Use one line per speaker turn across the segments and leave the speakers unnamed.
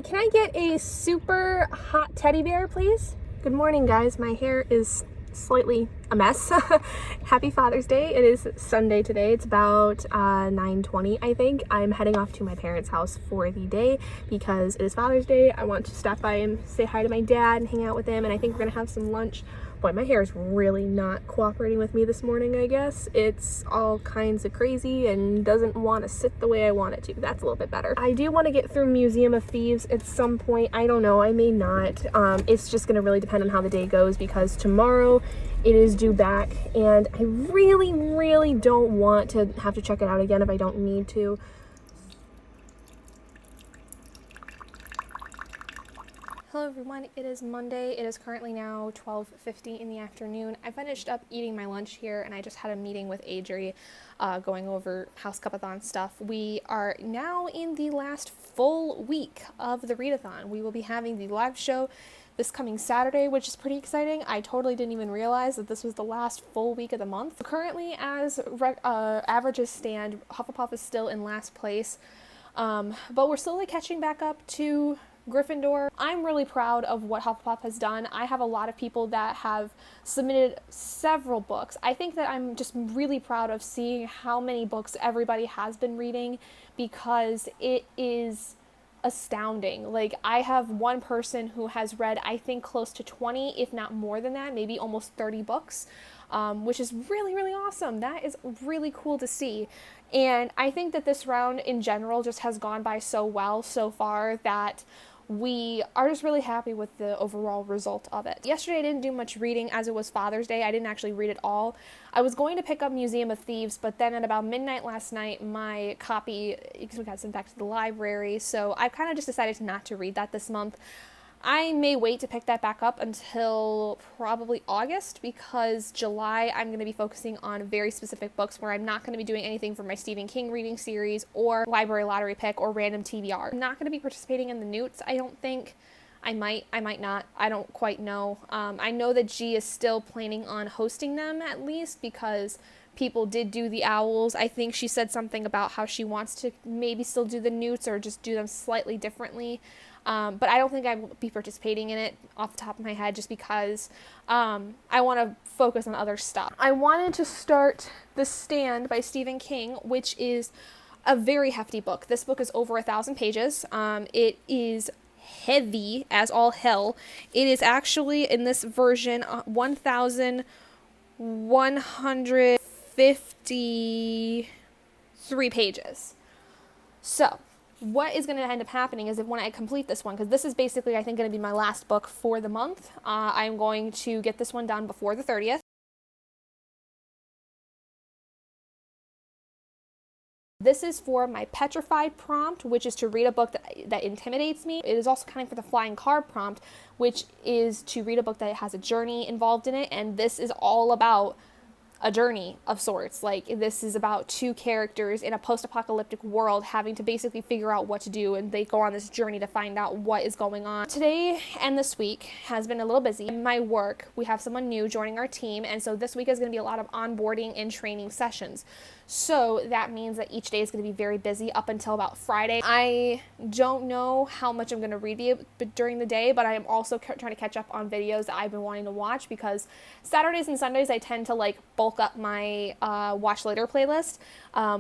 Can I get a super hot teddy bear, please? Good morning, guys. My hair is slightly a mess. Happy Father's Day. It is Sunday today. It's about 9:20, I think. I'm heading off to my parents' house for the day because it is Father's Day. I want to stop by and say hi to my dad and hang out with him, and I think we're gonna have some lunch. Boy, my hair is really not cooperating with me this morning, I guess. It's all kinds of crazy and doesn't want to sit the way I want it to. That's a little bit better. I do want to get through Museum of Thieves at some point. I don't know, I may not. It's just gonna really depend on how the day goes because tomorrow it is due back and I really don't want to have to check it out again if I don't need to. Hello everyone, it is Monday. It is currently now 12:50 in the afternoon. I finished up eating my lunch here and I just had a meeting with Adri going over HouseCupathon stuff. We are now in the last full week of the readathon. We will be having the live show this coming Saturday, which is pretty exciting. I totally didn't even realize that this was the last full week of the month. Currently, as averages stand, Hufflepuff is still in last place, but we're slowly catching back up to Gryffindor. I'm really proud of what Hufflepuff has done. I have a lot of people that have submitted several books. I think that I'm just really proud of seeing how many books everybody has been reading because it is astounding. Like, I have one person who has read, I think, close to 20, if not more than that, maybe almost 30 books, which is really awesome. That is really cool to see. And I think that this round in general just has gone by so well so far that we are just really happy with the overall result of it. Yesterday I didn't do much reading as it was Father's Day. I didn't actually read it all. I was going to pick up Museum of Thieves, but then at about midnight last night, my copy got sent back to the library, so I kind of just decided not to read that this month. I may wait to pick that back up until probably August because July I'm going to be focusing on very specific books where I'm not going to be doing anything for my Stephen King reading series or library lottery pick or random TBR. I'm not going to be participating in the Newts, I don't think. I might not. I don't quite know. I know that G is still planning on hosting them at least because people did do the Owls. I think she said something about how she wants to maybe still do the Newts or just do them slightly differently. But I don't think I will be participating in it off the top of my head just because I want to focus on other stuff. I wanted to start The Stand by Stephen King, which is a very hefty book. This book is over 1,000 pages. It is heavy as all hell. It is actually, in this version, 1,153 pages. So what is going to end up happening is that when I complete this one, because this is basically, I think, going to be my last book for the month, I'm going to get this one done before the 30th. This is for my petrified prompt, which is to read a book that intimidates me. It is also kind of for the flying car prompt, which is to read a book that has a journey involved in it, and this is all about a journey of sorts. Like, this is about two characters in a post-apocalyptic world having to basically figure out what to do, and they go on this journey to find out what is going on. Today and this week has been a little busy. In my work, we have someone new joining our team, and so this week is going to be a lot of onboarding and training sessions. So that means that each day is going to be very busy up until about Friday. I don't know how much I'm going to read during the day, but I am also trying to catch up on videos that I've been wanting to watch because Saturdays and Sundays I tend to like bulk up my watch later playlist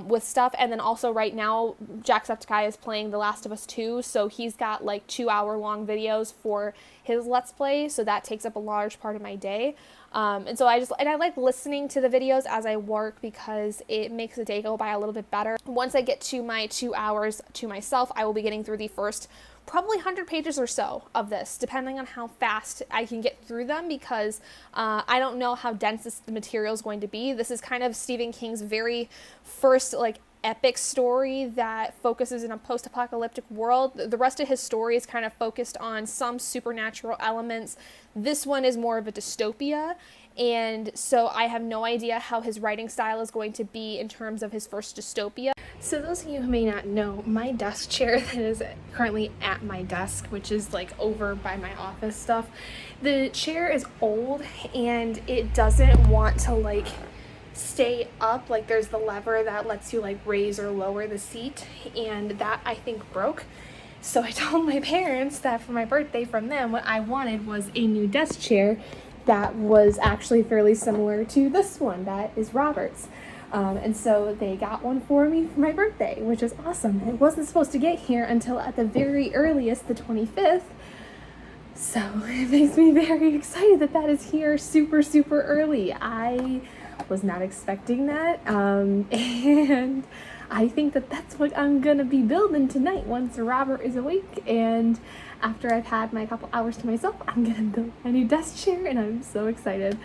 with stuff. And then also right now Jacksepticeye is playing The Last of Us 2, so he's got like 2-hour-long videos for his Let's Play, so that takes up a large part of my day. And so I like listening to the videos as I work because it makes the day go by a little bit better. Once I get to my 2 hours to myself, I will be getting through the first probably 100 pages or so of this, depending on how fast I can get through them because I don't know how dense the material is going to be. This is kind of Stephen King's very first like epic story that focuses in a post-apocalyptic world. The rest of his story is kind of focused on some supernatural elements. This one is more of a dystopia, and so I have no idea how his writing style is going to be in terms of his first dystopia. So those of you who may not know, my desk chair that is currently at my desk, which is like over by my office stuff, the chair is old and it doesn't want to like stay up. Like, there's the lever that lets you like raise or lower the seat, and that I think broke. So I told my parents that for my birthday from them, what I wanted was a new desk chair that was actually fairly similar to this one that is Robert's. And so they got one for me for my birthday, which is awesome. It wasn't supposed to get here until at the very earliest, the 25th. So it makes me very excited that that is here super, super early. I was not expecting that. And I think that that's what I'm going to be building tonight once Robert is awake. And after I've had my couple hours to myself, I'm going to build my new desk chair, and I'm so excited.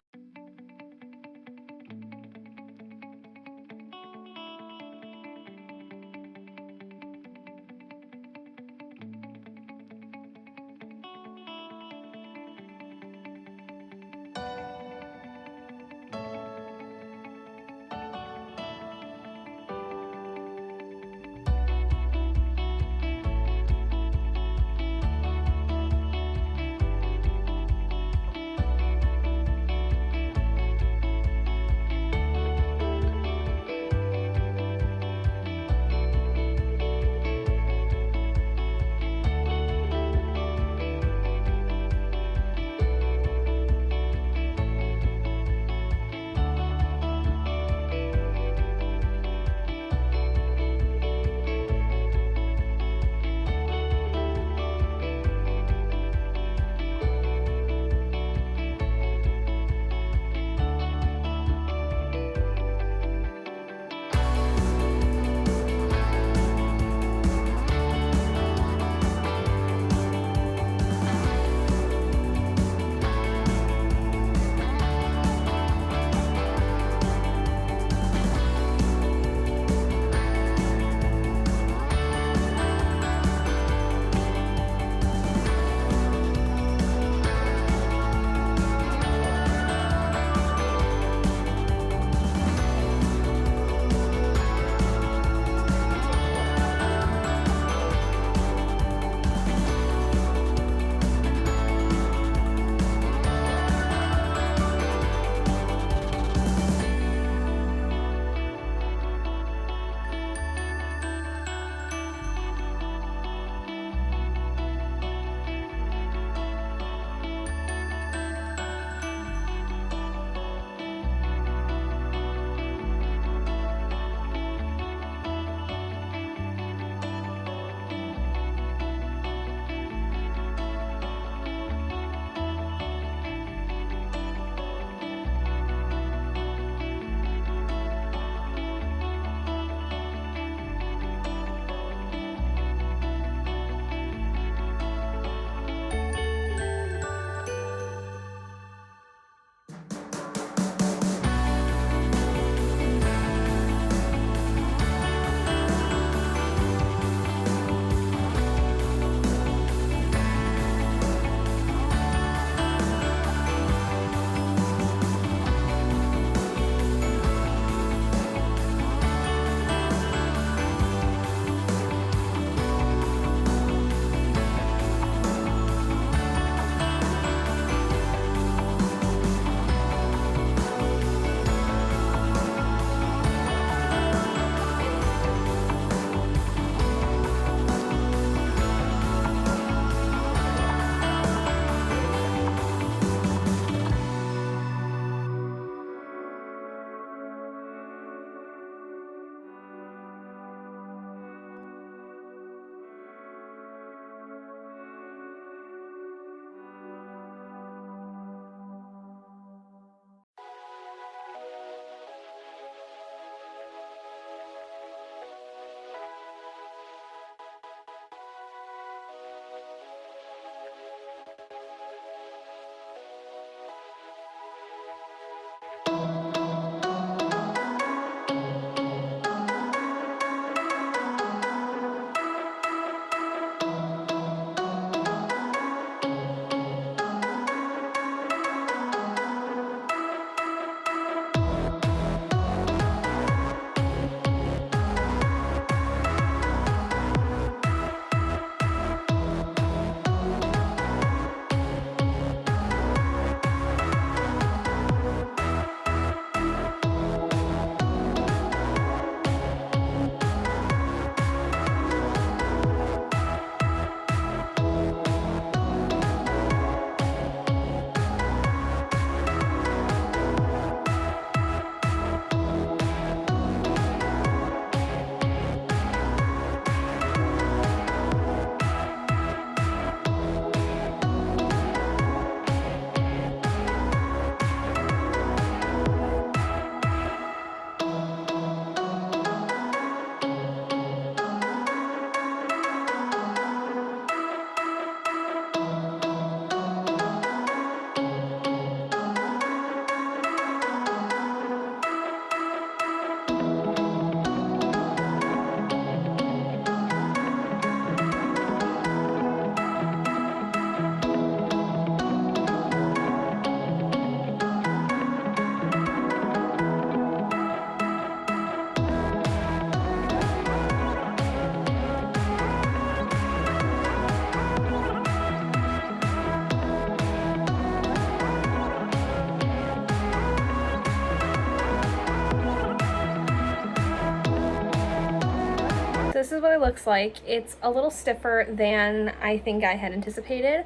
this is what it looks like. It's a little stiffer than I think I had anticipated.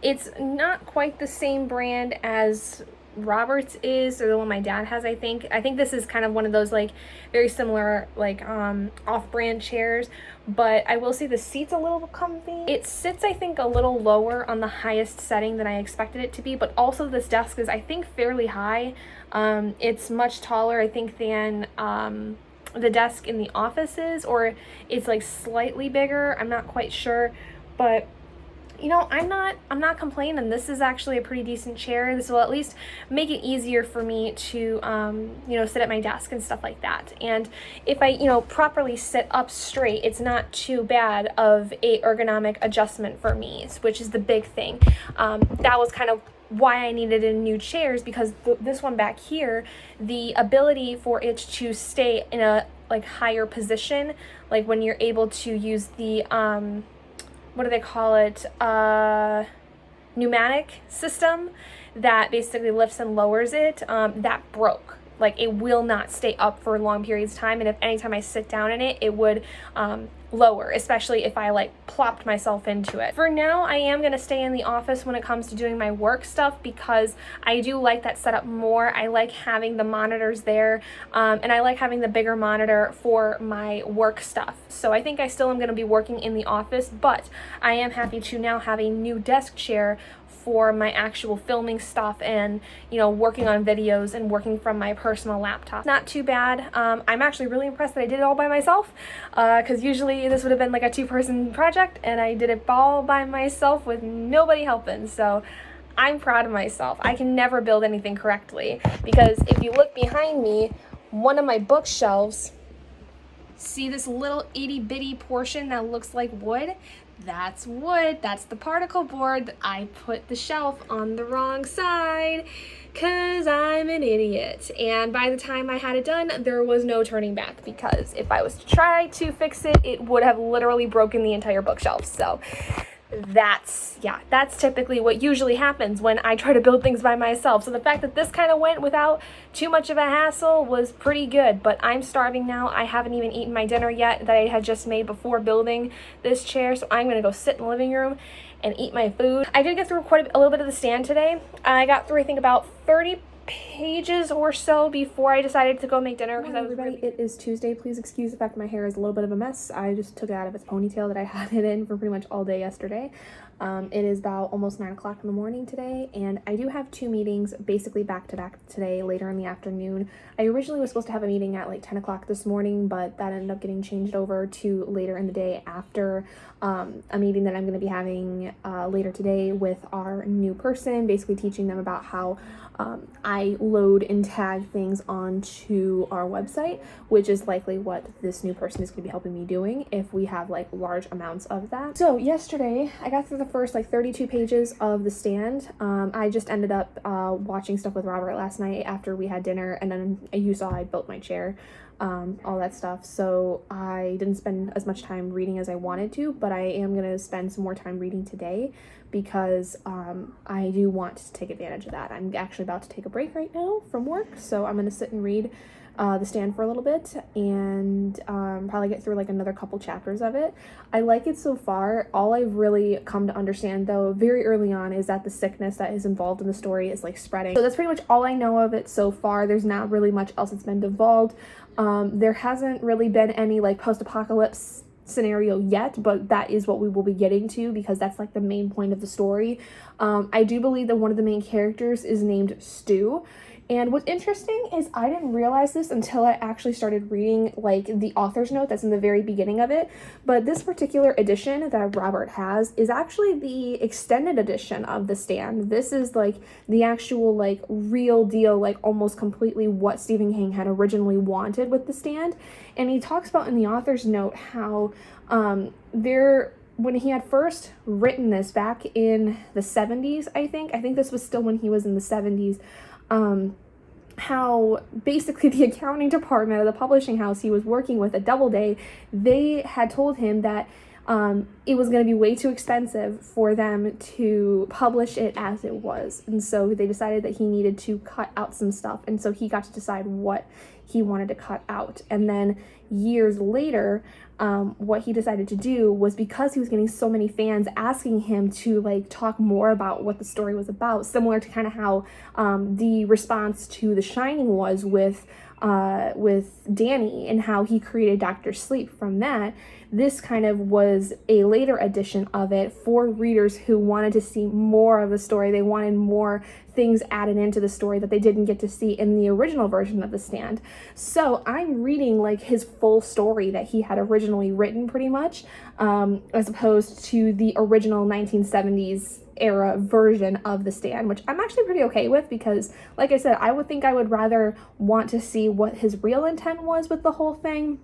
It's not quite the same brand as Robert's is, or the one my dad has. I think this is kind of one of those like very similar like off-brand chairs, but I will say the seat's a little comfy. It sits, I think, a little lower on the highest setting than I expected it to be, but also this desk is, I think, fairly high. It's much taller, I think, than the desk in the office is, or it's like slightly bigger. I'm not quite sure, but you know, I'm not complaining. This is actually a pretty decent chair. This will at least make it easier for me to, you know, sit at my desk and stuff like that. And if I, you know, properly sit up straight, it's not too bad of a ergonomic adjustment for me, which is the big thing. That was kind of why I needed a new chairs, because this one back here, the ability for it to stay in a like higher position, like when you're able to use the, what do they call it, pneumatic system that basically lifts and lowers it, that broke. Like, it will not stay up for long periods of time, and if anytime I sit down in it, it would lower, especially if I like plopped myself into it. For now, I am going to stay in the office when it comes to doing my work stuff, because I do like that setup more. I like having the monitors there, and I like having the bigger monitor for my work stuff. So I think I still am going to be working in the office, but I am happy to now have a new desk chair for my actual filming stuff and, you know, working on videos and working from my personal laptop. Not too bad. I'm actually really impressed that I did it all by myself, because usually this would have been like a two-person project, and I did it all by myself with nobody helping. So I'm proud of myself. I can never build anything correctly, because if you look behind me, one of my bookshelves, see this little itty-bitty portion that looks like wood? That's wood. That's the particle board. I put the shelf on the wrong side because I'm an idiot. And by the time I had it done, there was no turning back, because if I was to try to fix it, it would have literally broken the entire bookshelf. So that's typically what usually happens when I try to build things by myself. So the fact that this kind of went without too much of a hassle was pretty good, but I'm starving now. I haven't even eaten my dinner yet that I had just made before building this chair, so I'm gonna go sit in the living room and eat my food. I did get through quite a little bit of the stand today. I got through, I think, about 30 pages or so before I decided to go make dinner, because I was really... It is Tuesday. Please excuse the fact my hair is a little bit of a mess. I just took it out of its ponytail that I had it in for pretty much all day yesterday. It is about almost 9 o'clock in the morning today, and I do have 2 meetings basically back to back today later in the afternoon. I originally was supposed to have a meeting at like 10 o'clock this morning, but that ended up getting changed over to later in the day after a meeting that I'm going to be having later today with our new person, basically teaching them about how I load and tag things onto our website, which is likely what this new person is going to be helping me doing if we have like large amounts of that. So yesterday I got through the first like 32 pages of the stand. I just ended up watching stuff with Robert last night after we had dinner, and then you saw I built my chair, all that stuff. So I didn't spend as much time reading as I wanted to, but I am going to spend some more time reading today, because I do want to take advantage of that. I'm actually about to take a break right now from work, so I'm going to sit and read the stand for a little bit, and probably get through like another couple chapters of it. I like it so far. All I've really come to understand, though, very early on, is that the sickness that is involved in the story is like spreading. So that's pretty much all I know of it so far. There's not really much else that's been divulged. There hasn't really been any like post-apocalypse scenario yet, but that is what we will be getting to, because that's like the main point of the story. I do believe that one of the main characters is named Stu, and what's interesting is I didn't realize this until I actually started reading like the author's note that's in the very beginning of it, but this particular edition that Robert has is actually the extended edition of The Stand. This is like the actual like real deal, like almost completely what Stephen King had originally wanted with The Stand. And he talks about in the author's note how when he had first written this back in the 70s, I think this was still when he was in the 70s, how basically the accounting department of the publishing house he was working with at Doubleday, they had told him that it was going to be way too expensive for them to publish it as it was. And so they decided that he needed to cut out some stuff. And so he got to decide what he wanted to cut out. And then years later, what he decided to do was, because he was getting so many fans asking him to like talk more about what the story was about, similar to kind of how the response to The Shining was with Danny, and how he created Dr. Sleep from that. This kind of was a later edition of it for readers who wanted to see more of the story. They wanted more things added into the story that they didn't get to see in the original version of The Stand. So I'm reading like his full story that he had originally written, pretty much, as opposed to the original 1970s era version of The Stand, which I'm actually pretty okay with, because like I said, I would think I would rather want to see what his real intent was with the whole thing,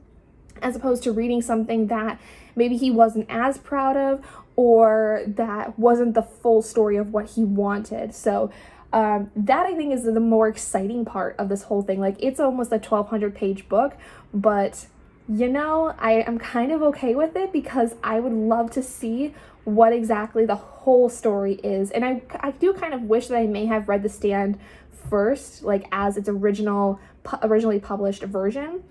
as opposed to reading something that maybe he wasn't as proud of, or that wasn't the full story of what he wanted. So that I think is the more exciting part of this whole thing. Like, it's almost a 1,200 page book, but you know, I am kind of okay with it, because I would love to see what exactly the whole story is. And I do kind of wish that I may have read The Stand first, like as its originally published version,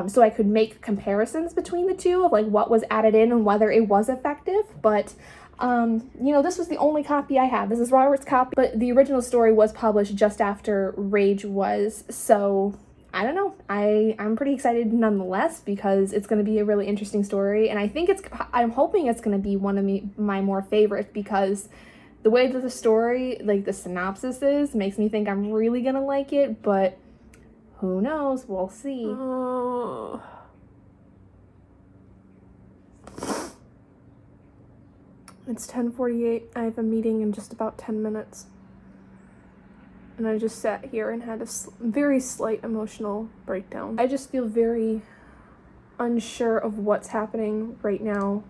so I could make comparisons between the two of like what was added in and whether it was effective. But you know, this was the only copy I have. This is Robert's copy, but the original story was published just after Rage was, so I don't know. I'm pretty excited nonetheless, because it's going to be a really interesting story, and I'm hoping it's going to be one of my more favorites, because the way that the story, like the synopsis is, makes me think I'm really going to like it, but who knows? We'll see. It's 10:48. I have a meeting in just about 10 minutes. And I just sat here and had a very slight emotional breakdown. I just feel very unsure of what's happening right now.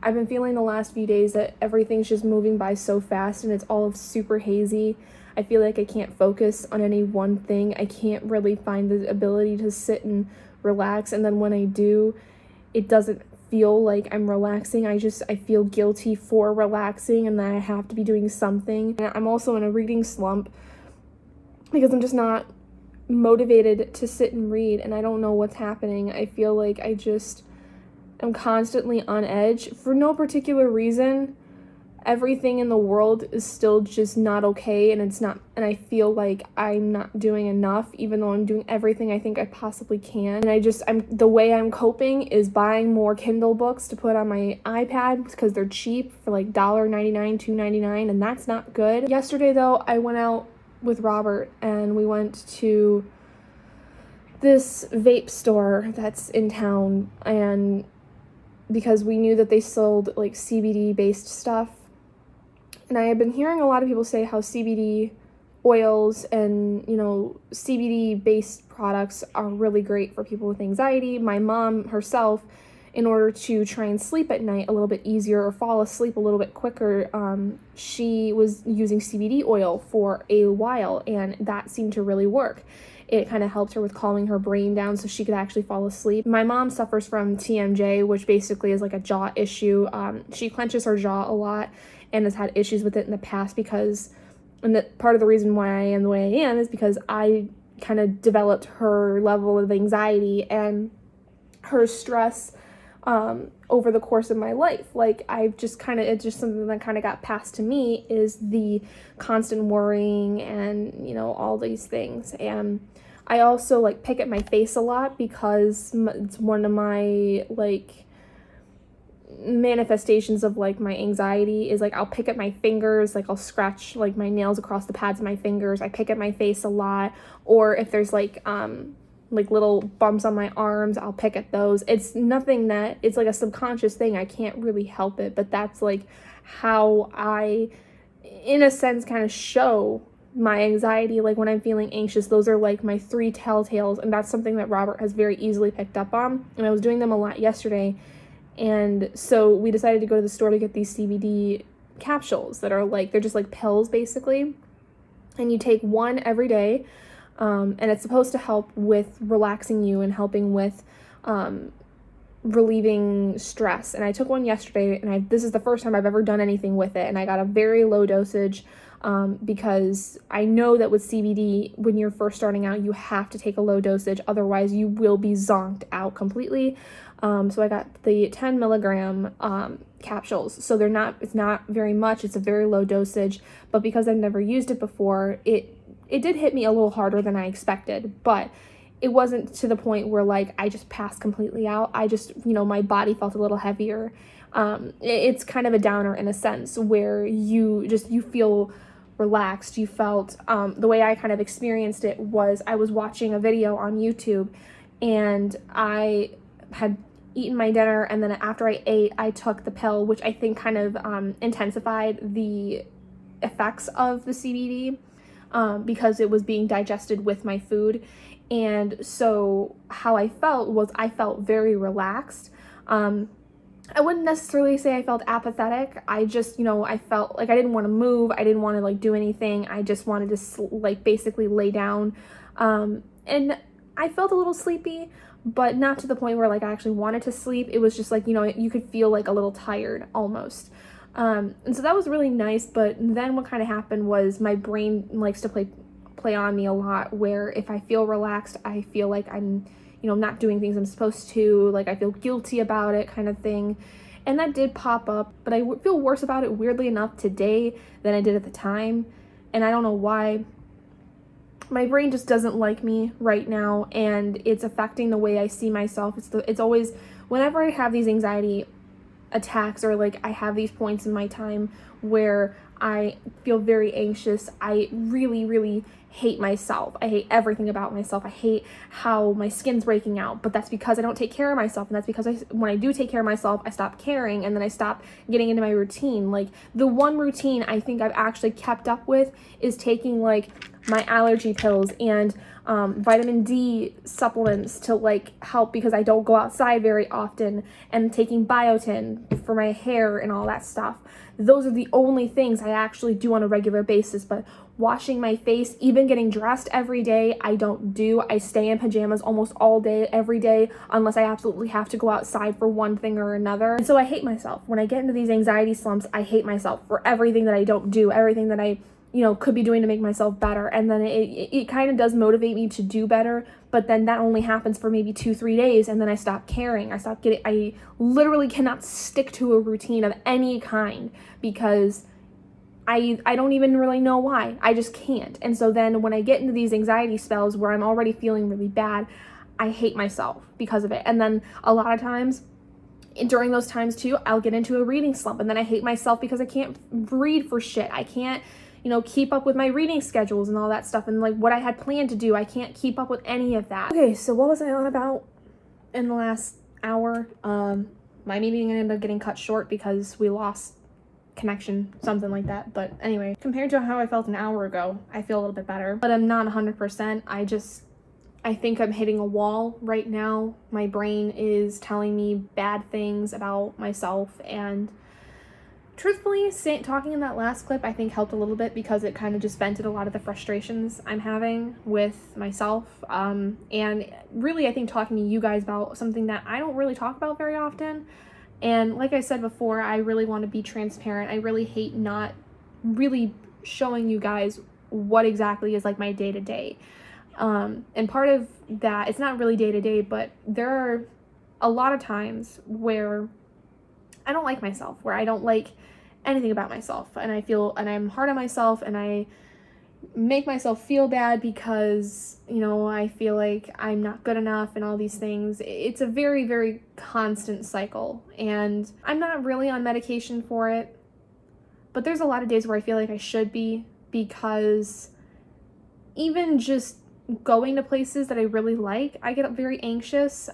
I've been feeling the last few days that everything's just moving by so fast, and it's all super hazy. I feel like I can't focus on any one thing. I can't really find the ability to sit and relax, and then when I do, it doesn't feel like I'm relaxing. I feel guilty for relaxing, and that I have to be doing something. And I'm also in a reading slump, because I'm just not motivated to sit and read, and I don't know what's happening. I feel like I'm constantly on edge for no particular reason. Everything in the world is still just not okay, and and I feel like I'm not doing enough, even though I'm doing everything I think I possibly can. And the way I'm coping is buying more Kindle books to put on my iPad, because they're cheap for like $1.99, $2.99, and that's not good. Yesterday though, I went out with Robert, and we went to this vape store that's in town, and because we knew that they sold like CBD based stuff, and I had been hearing a lot of people say how CBD oils and, you know, CBD based products are really great for people with anxiety. My mom herself, in order to try and sleep at night a little bit easier or fall asleep a little bit quicker, she was using CBD oil for a while, and that seemed to really work. It kind of helped her with calming her brain down so she could actually fall asleep. My mom suffers from TMJ, which basically is like a jaw issue. She clenches her jaw a lot and has had issues with it in the past, and that part of the reason why I am the way I am is because I kind of developed her level of anxiety and her stress over the course of my life. Like, it's just something that kind of got passed to me, is the constant worrying and, you know, all these things. And I also like pick at my face a lot, because it's one of my like manifestations of like my anxiety is like I'll pick at my fingers, like I'll scratch like my nails across the pads of my fingers. I pick at my face a lot, or if there's like little bumps on my arms, I'll pick at those. It's nothing that, it's like a subconscious thing. I can't really help it, but that's like how I, in a sense, kind of show my anxiety. Like when I'm feeling anxious, those are like my 3 telltales, and that's something that Robert has very easily picked up on, and I was doing them a lot yesterday. And so we decided to go to the store to get these CBD capsules that are like, they're just like pills basically, and you take one every day. And it's supposed to help with relaxing you and helping with relieving stress. And I took one yesterday, and this is the first time I've ever done anything with it, and I got a very low dosage. because I know that with CBD, when you're first starting out, you have to take a low dosage, otherwise you will be zonked out completely. So I got the 10 milligram capsules. So it's not very much, it's a very low dosage, but because I've never used it before, it did hit me a little harder than I expected, but it wasn't to the point where like I just passed completely out. I just, my body felt a little heavier. It's kind of a downer in a sense where you feel relaxed. You felt, the way I kind of experienced it was I was watching a video on YouTube, and I had eaten my dinner, and then after I ate, I took the pill, which I think kind of intensified the effects of the CBD, because it was being digested with my food. And so how I felt was I felt very relaxed. I wouldn't necessarily say I felt apathetic. I just, I felt like I didn't want to move. I didn't want to like do anything. I just wanted to basically lay down. And I felt a little sleepy, but not to the point where like I actually wanted to sleep. It was just like, you could feel like a little tired almost. And so that was really nice. But then what kind of happened was my brain likes to play on me a lot, where if I feel relaxed, I feel like I'm, not doing things I'm supposed to, like I feel guilty about it kind of thing. And that did pop up, but I feel worse about it weirdly enough today than I did at the time. And I don't know why. My brain just doesn't like me right now, and it's affecting the way I see myself. It's always, whenever I have these anxiety attacks, or like I have these points in my time where I feel very anxious, I really, really hate myself. I hate everything about myself. I hate how my skin's breaking out, but that's because I don't take care of myself, and that's because when I do take care of myself, I stop caring, and then I stop getting into my routine. Like the one routine I think I've actually kept up with is taking like my allergy pills and vitamin D supplements to like help, because I don't go outside very often, and taking biotin for my hair and all that stuff. Those are the only things I actually do on a regular basis. But washing my face, even getting dressed every day, I don't do. I stay in pajamas almost all day, every day, unless I absolutely have to go outside for one thing or another. And so I hate myself. When I get into these anxiety slumps, I hate myself for everything that I don't do, everything that I could be doing to make myself better. And then it kind of does motivate me to do better, but then that only happens for maybe 2-3 days, and then I stop caring. I literally cannot stick to a routine of any kind, because I don't even really know why. I just can't. And so then when I get into these anxiety spells where I'm already feeling really bad, I hate myself because of it. And then a lot of times during those times too, I'll get into a reading slump, and then I hate myself because I can't read for shit. I can't keep up with my reading schedules and all that stuff, and like what I had planned to do, I can't keep up with any of that. Okay, so what was I on about in the last hour? My meeting ended up getting cut short because we lost connection, something like that. But anyway, compared to how I felt an hour ago, I feel a little bit better, but I'm not 100%. I think I'm hitting a wall right now. My brain is telling me bad things about myself, and truthfully, talking in that last clip I think helped a little bit, because it kind of just vented a lot of the frustrations I'm having with myself. And really, I think talking to you guys about something that I don't really talk about very often. And like I said before, I really want to be transparent. I really hate not really showing you guys what exactly is like my day-to-day. And part of that, it's not really day-to-day, but there are a lot of times where I don't like myself, where I don't like anything about myself, and I'm hard on myself, and I make myself feel bad because, I feel like I'm not good enough and all these things. It's a very, very constant cycle, and I'm not really on medication for it, but there's a lot of days where I feel like I should be, because even just going to places that I really like, I get very anxious.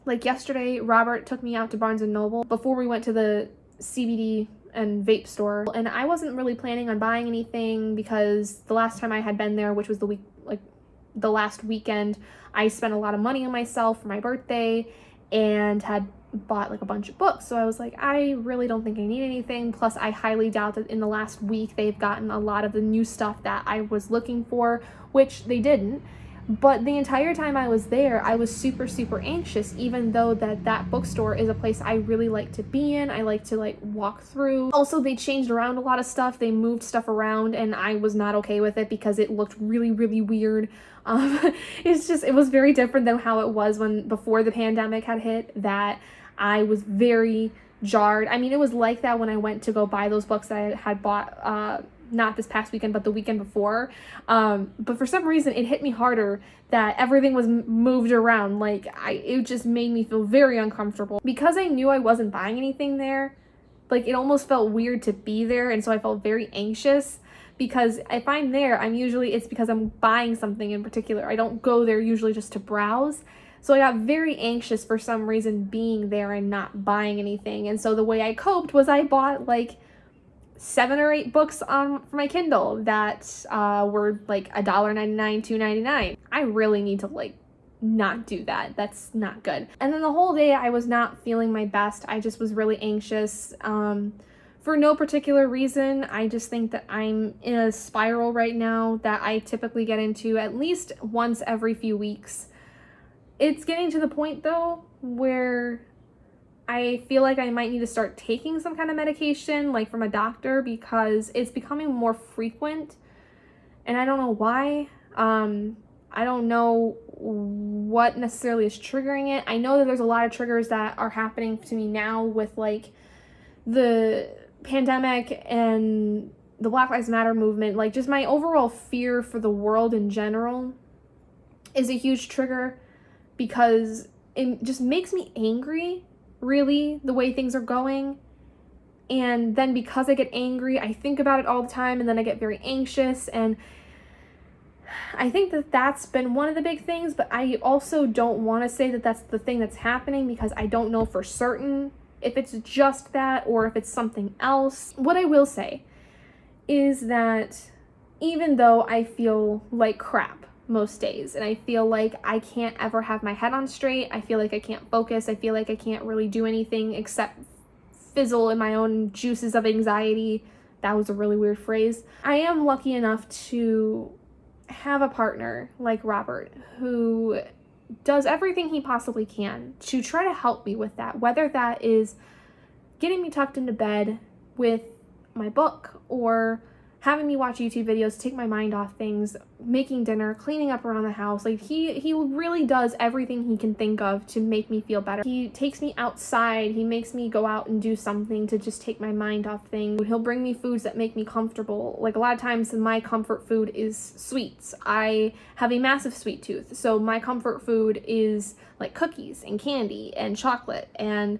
Like yesterday, Robert took me out to Barnes & Noble before we went to the CBD and vape store, and I wasn't really planning on buying anything, because the last time I had been there, which was the last weekend, I spent a lot of money on myself for my birthday and had bought like a bunch of books. So I was like, I really don't think I need anything. Plus, I highly doubt that in the last week they've gotten a lot of the new stuff that I was looking for, which they didn't. But the entire time I was there, I was super, super anxious, even though that bookstore is a place I really like to be in. I like to like walk through. Also, they changed around a lot of stuff. They moved stuff around and I was not okay with it because it looked really, really weird. It was very different than how it was before the pandemic had hit, that I was very jarred. I mean, it was like that when I went to go buy those books that I had bought, not this past weekend, but the weekend before. But for some reason, it hit me harder that everything was moved around. It just made me feel very uncomfortable. Because I knew I wasn't buying anything there, like, it almost felt weird to be there, and so I felt very anxious. Because if I'm there, it's because I'm buying something in particular. I don't go there usually just to browse. So I got very anxious for some reason being there and not buying anything. And so the way I coped was I bought like 7 or 8 books for my Kindle that were like $1.99, $2.99. I really need to like not do that. That's not good. And then the whole day I was not feeling my best. I just was really anxious. For no particular reason. I just think that I'm in a spiral right now that I typically get into at least once every few weeks. It's getting to the point though where I feel like I might need to start taking some kind of medication, like from a doctor, because it's becoming more frequent and I don't know why. I don't know what necessarily is triggering it. I know that there's a lot of triggers that are happening to me now with like the pandemic and the Black Lives Matter movement. Like, just my overall fear for the world in general is a huge trigger, because it just makes me angry, really, the way things are going. And then because I get angry, I think about it all the time, and then I get very anxious. And I think that that's been one of the big things, but I also don't want to say that that's the thing that's happening, because I don't know for certain if it's just that or if it's something else. What I will say is that even though I feel like crap most days, and I feel like I can't ever have my head on straight, I feel like I can't focus, I feel like I can't really do anything except fizzle in my own juices of anxiety. That was a really weird phrase. I am lucky enough to have a partner like Robert who does everything he possibly can to try to help me with that, whether that is getting me tucked into bed with my book, or having me watch YouTube videos to take my mind off things, making dinner, cleaning up around the house. Like, he really does everything he can think of to make me feel better. He takes me outside, he makes me go out and do something to just take my mind off things. He'll bring me foods that make me comfortable. Like, a lot of times my comfort food is sweets. I have a massive sweet tooth, so my comfort food is like cookies and candy and chocolate, and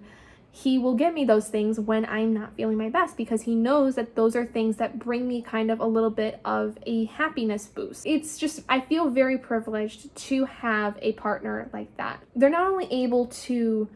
he will get me those things when I'm not feeling my best, because he knows that those are things that bring me kind of a little bit of a happiness boost. It's just, I feel very privileged to have a partner like that. They're not only able to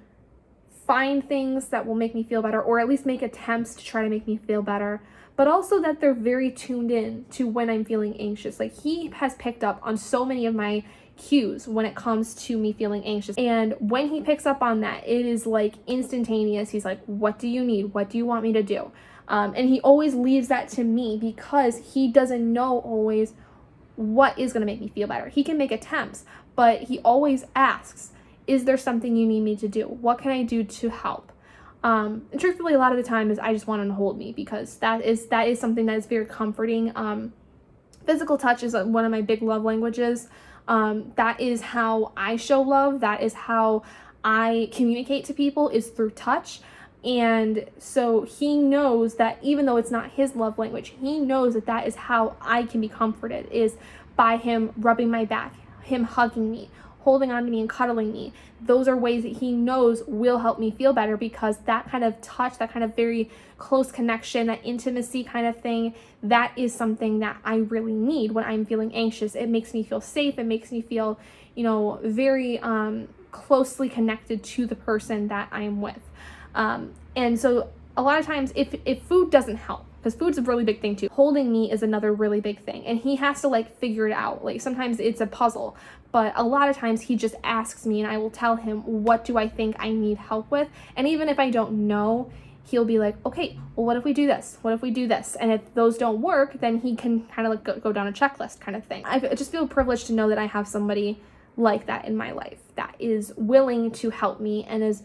find things that will make me feel better, or at least make attempts to try to make me feel better, but also that they're very tuned in to when I'm feeling anxious. Like, he has picked up on so many of my cues when it comes to me feeling anxious, and when he picks up on that, it is like instantaneous. He's like, what do you need? What do you want me to do? And he always leaves that to me, because he doesn't know always what is going to make me feel better. He can make attempts, but he always asks, is there something you need me to do? What can I do to help? And truthfully, a lot of the time is I just want him to hold me, because that is something that is very comforting. Physical touch is one of my big love languages. That is how I show love. That is how I communicate to people, is through touch. And so he knows that even though it's not his love language, he knows that that is how I can be comforted, is by him rubbing my back, him hugging me, holding on to me and cuddling me. Those are ways that he knows will help me feel better, because that kind of touch, that kind of very close connection, that intimacy kind of thing, that is something that I really need when I'm feeling anxious. It makes me feel safe. It makes me feel, very closely connected to the person that I'm with. And so a lot of times if food doesn't help, because food's a really big thing too, holding me is another really big thing, and he has to like figure it out. Like, sometimes it's a puzzle, but a lot of times he just asks me, and I will tell him, what do I think I need help with? And even if I don't know, he'll be like, okay, well, what if we do this? What if we do this? And if those don't work, then he can kind of like go down a checklist kind of thing. I just feel privileged to know that I have somebody like that in my life that is willing to help me and is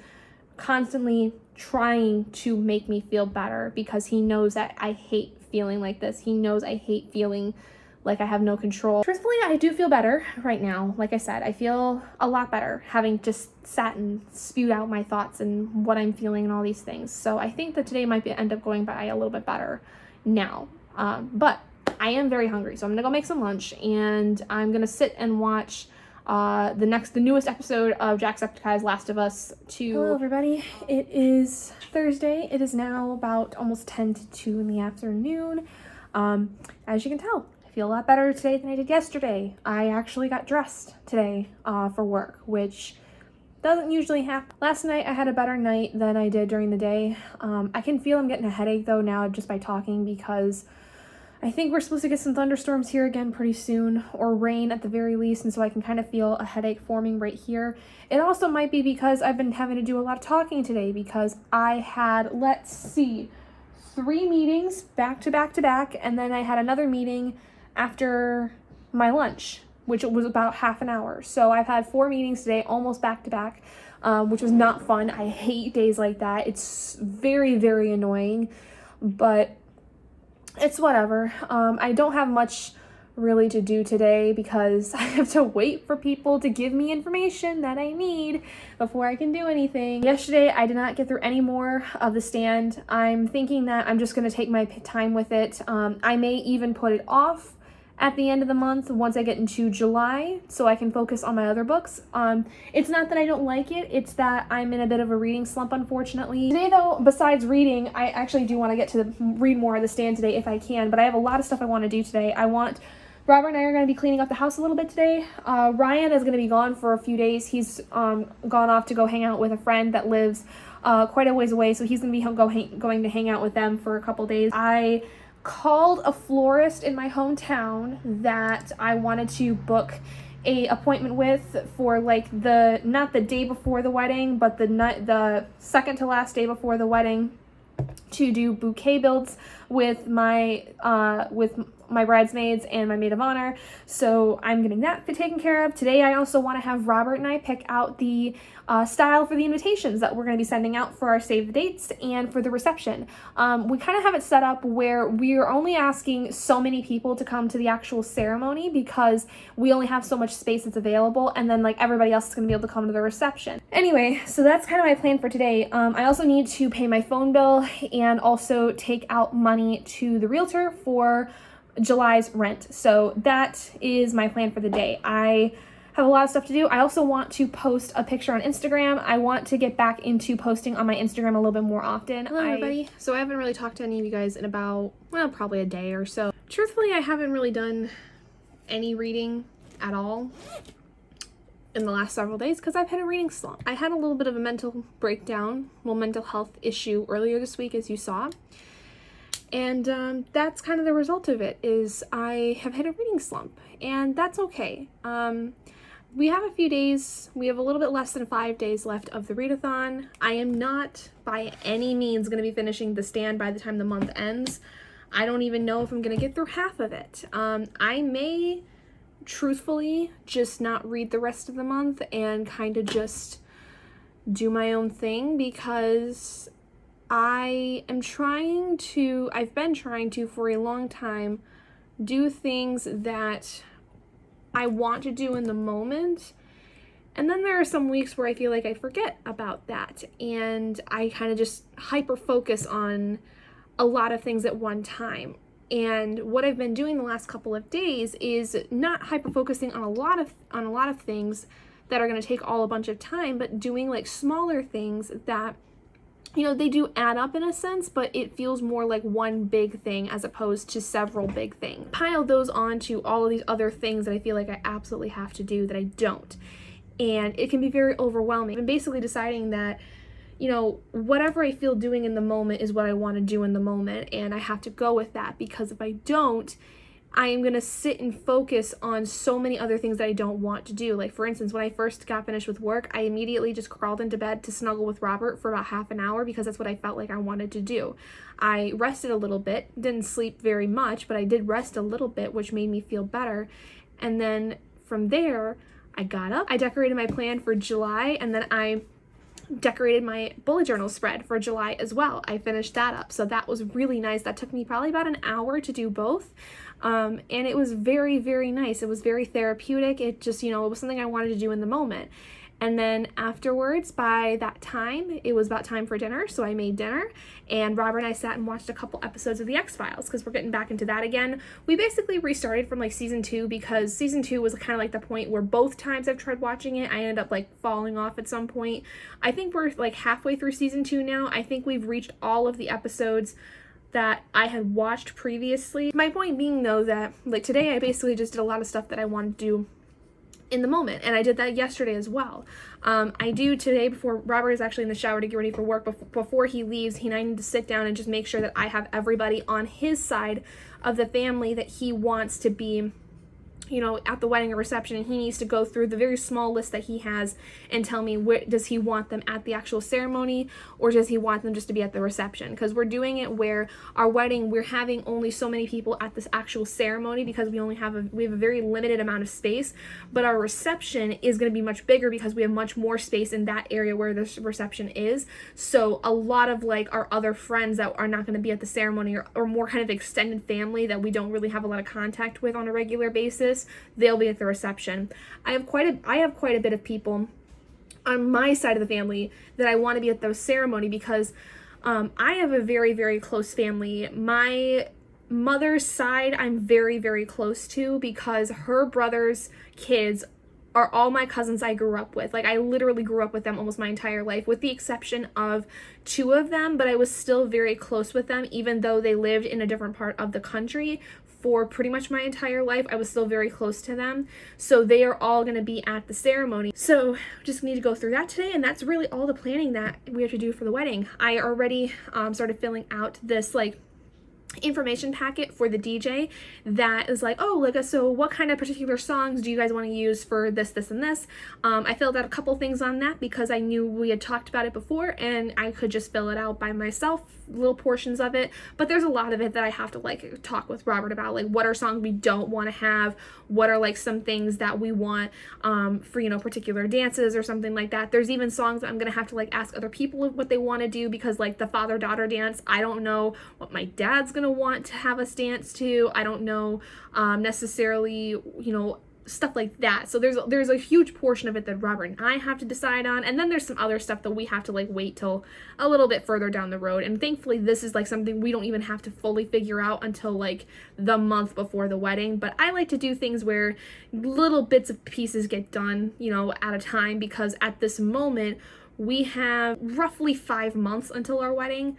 constantly trying to make me feel better, because he knows that I hate feeling like this. He knows I hate feeling like I have no control. Truthfully, I do feel better right now. Like I said, I feel a lot better having just sat and spewed out my thoughts and what I'm feeling and all these things. So I think that today might end up going by a little bit better now. But I am very hungry, so I'm gonna go make some lunch, and I'm gonna sit and watch the newest episode of Jacksepticeye's Last of Us 2. Hello everybody, it is Thursday. It is now about almost 10 to 2 in the afternoon. As you can tell, I feel a lot better today than I did yesterday. I actually got dressed today for work, which doesn't usually happen. Last night I had a better night than I did during the day. I can feel I'm getting a headache though now just by talking, because I think we're supposed to get some thunderstorms here again pretty soon, or rain at the very least, and so I can kind of feel a headache forming right here. It also might be because I've been having to do a lot of talking today, because I had, let's see, 3 meetings back to back to back, and then I had another meeting after my lunch, which was about half an hour. So I've had 4 meetings today, almost back to back, which was not fun. I hate days like that. It's very, very annoying, but it's whatever. I don't have much really to do today because I have to wait for people to give me information that I need before I can do anything. Yesterday, I did not get through any more of the stand. I'm thinking that I'm just going to take my time with it. I may even put it off at the end of the month once I get into July, so I can focus on my other books. It's not that I don't like it, it's that I'm in a bit of a reading slump, unfortunately. Today though, besides reading, I actually do want to get to read more of the stand today if I can, but I have a lot of stuff I want to do today. Robert and I are going to be cleaning up the house a little bit today. Ryan is going to be gone for a few days. He's gone off to go hang out with a friend that lives quite a ways away, so he's going to be going to hang out with them for a couple days. I called a florist in my hometown that I wanted to book a appointment with for like not the day before the wedding, but the second to last day before the wedding, to do bouquet builds with my bridesmaids and my maid of honor. So I'm getting that taken care of. Today I also want to have Robert and I pick out the style for the invitations that we're going to be sending out for our save the dates and for the reception. We kind of have it set up where we are only asking so many people to come to the actual ceremony, because we only have so much space that's available, and then like everybody else is going to be able to come to the reception. Anyway, so that's kind of my plan for today. I also need to pay my phone bill and also take out money to the realtor for July's rent. So that is my plan for the day. I have a lot of stuff to do. I also want to post a picture on Instagram. I want to get back into posting on my Instagram a little bit more often. Hello everybody. So I haven't really talked to any of you guys in about, well, probably a day or so. Truthfully, I haven't really done any reading at all in the last several days because I've had a reading slump. I had a little bit of a mental breakdown, mental health issue earlier this week, as you saw. And that's kind of the result of it, is I have hit a reading slump, and that's okay. We have a few days, we have a little bit less than 5 days left of the readathon. I am not by any means going to be finishing the stand by the time the month ends. I don't even know if I'm going to get through half of it. I may truthfully just not read the rest of the month and kind of just do my own thing, because I've been trying to for a long time do things that I want to do in the moment, and then there are some weeks where I feel like I forget about that, and I kind of just hyper focus on a lot of things at one time. And what I've been doing the last couple of days is not hyper focusing on a lot of things that are going to take all a bunch of time, but doing like smaller things that, you know, they do add up in a sense, but it feels more like one big thing as opposed to several big things. Pile those onto all of these other things that I feel like I absolutely have to do that I don't. And it can be very overwhelming. I'm basically deciding that, you know, whatever I feel doing in the moment is what I want to do in the moment, and I have to go with that, because if I don't, I am going to sit and focus on so many other things that I don't want to do. Like, for instance, when I first got finished with work, I immediately just crawled into bed to snuggle with Robert for about half an hour because that's what I felt like I wanted to do. I rested a little bit, didn't sleep very much, but I did rest a little bit, which made me feel better. And then from there, I got up, I decorated my plan for July, and then I decorated my bullet journal spread for July as well. I finished that up, so that was really nice. That took me probably about an hour to do both, and it was very, very nice. It was very therapeutic. It just, it was something I wanted to do in the moment. And then afterwards, by that time, it was about time for dinner, so I made dinner, and Robert and I sat and watched a couple episodes of The X-Files, because we're getting back into that again. We basically restarted from, season 2, because season 2 was kind of, the point where both times I've tried watching it, I ended up, falling off at some point. I think we're, halfway through season 2 now. I think we've reached all of the episodes that I had watched previously. My point being, though, that, today I basically just did a lot of stuff that I wanted to do in the moment, and I did that yesterday as well. I do today, before Robert is actually in the shower to get ready for work, before he leaves, he and I need to sit down and just make sure that I have everybody on his side of the family that he wants to be, at the wedding or reception, and he needs to go through the very small list that he has and tell me does he want them at the actual ceremony, or does he want them just to be at the reception? Because we're doing it where our wedding, we're having only so many people at this actual ceremony because we have a very limited amount of space, but our reception is going to be much bigger because we have much more space in that area where the reception is. So a lot of our other friends that are not going to be at the ceremony, or more kind of extended family that we don't really have a lot of contact with on a regular basis, they'll be at the reception. I have quite a bit of people on my side of the family that I want to be at the ceremony because I have a very, very close family. My mother's side I'm very, very close to because her brother's kids are all my cousins I grew up with. I literally grew up with them almost my entire life, with the exception of 2 of them, but I was still very close with them, even though they lived in a different part of the country. For pretty much my entire life, I was still very close to them. So they are all going to be at the ceremony. So just need to go through that today, and that's really all the planning that we have to do for the wedding. I already started filling out this information packet for the DJ that is so what kind of particular songs do you guys want to use for this, and this. I filled out a couple things on that because I knew we had talked about it before and I could just fill it out by myself, little portions of it, but there's a lot of it that I have to talk with Robert about, what are songs we don't want to have, what are some things that we want for particular dances or something like that. There's even songs that I'm gonna have to ask other people what they want to do because the father-daughter dance, I don't know what my dad's gonna want to have us dance to. I don't know necessarily stuff like that. So there's a huge portion of it that Robert and I have to decide on, and then there's some other stuff that we have to wait till a little bit further down the road. And thankfully this is something we don't even have to fully figure out until the month before the wedding. But I like to do things where little bits of pieces get done at a time, because at this moment we have roughly 5 months until our wedding.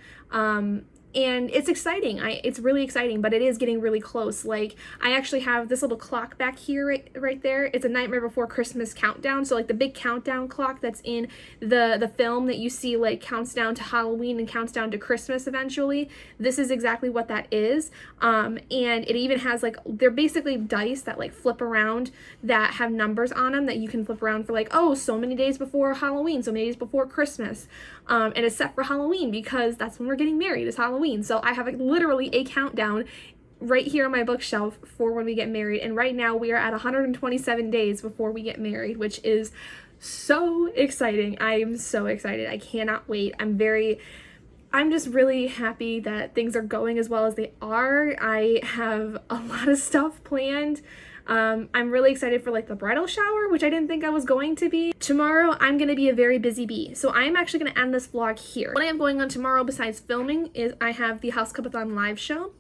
And it's exciting. It's really exciting, but it is getting really close. I actually have this little clock back here, right there. It's a Nightmare Before Christmas countdown. So the big countdown clock that's in the film that you see counts down to Halloween and counts down to Christmas eventually. This is exactly what that is. And it even has they're basically dice that flip around that have numbers on them that you can flip around for so many days before Halloween, so many days before Christmas. And it's set for Halloween because that's when we're getting married, is Halloween. So I have literally a countdown right here on my bookshelf for when we get married. And right now we are at 127 days before we get married, which is so exciting. I am so excited. I cannot wait. I'm just really happy that things are going as well as they are. I have a lot of stuff planned. I'm really excited for the bridal shower, which I didn't think I was going to be. Tomorrow, I'm going to be a very busy bee. So I am actually going to end this vlog here. What I am going on tomorrow besides filming is I have the HouseCupathon live show.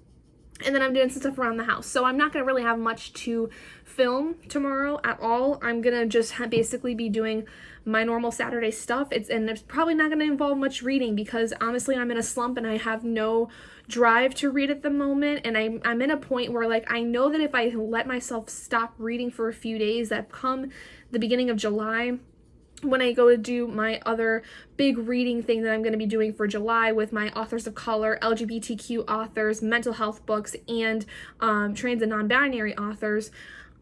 And then I'm doing some stuff around the house. So I'm not going to really have much to film tomorrow at all. I'm going to just basically be doing my normal Saturday stuff. It's probably not going to involve much reading because honestly I'm in a slump and I have no drive to read at the moment. And I'm in a point where I know that if I let myself stop reading for a few days, that come the beginning of July, when I go to do my other big reading thing that I'm going to be doing for July with my authors of color, LGBTQ authors, mental health books, and trans and non-binary authors,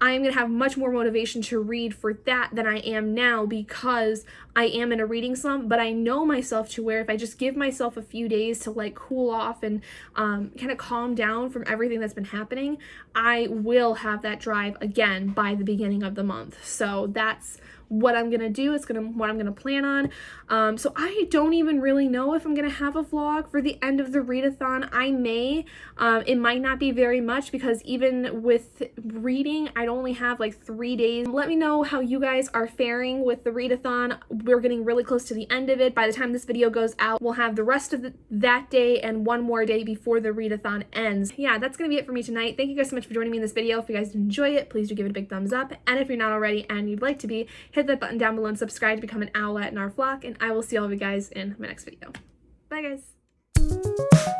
I am going to have much more motivation to read for that than I am now, because I am in a reading slump, but I know myself to where if I just give myself a few days to like cool off and kind of calm down from everything that's been happening, I will have that drive again by the beginning of the month. So that's what I'm gonna do. It's what I'm gonna plan on. So I don't even really know if I'm gonna have a vlog for the end of the readathon. I may. It might not be very much, because even with reading, I'd only have like 3 days. Let me know how you guys are faring with the readathon. We're getting really close to the end of it. By the time this video goes out, we'll have the rest of that day and one more day before the readathon ends. Yeah, that's gonna be it for me tonight. Thank you guys so much for joining me in this video. If you guys did enjoy it, please do give it a big thumbs up. And if you're not already and you'd like to be, hit that button down below and subscribe to become an owlet in our flock, and I will see all of you guys in my next video. Bye guys!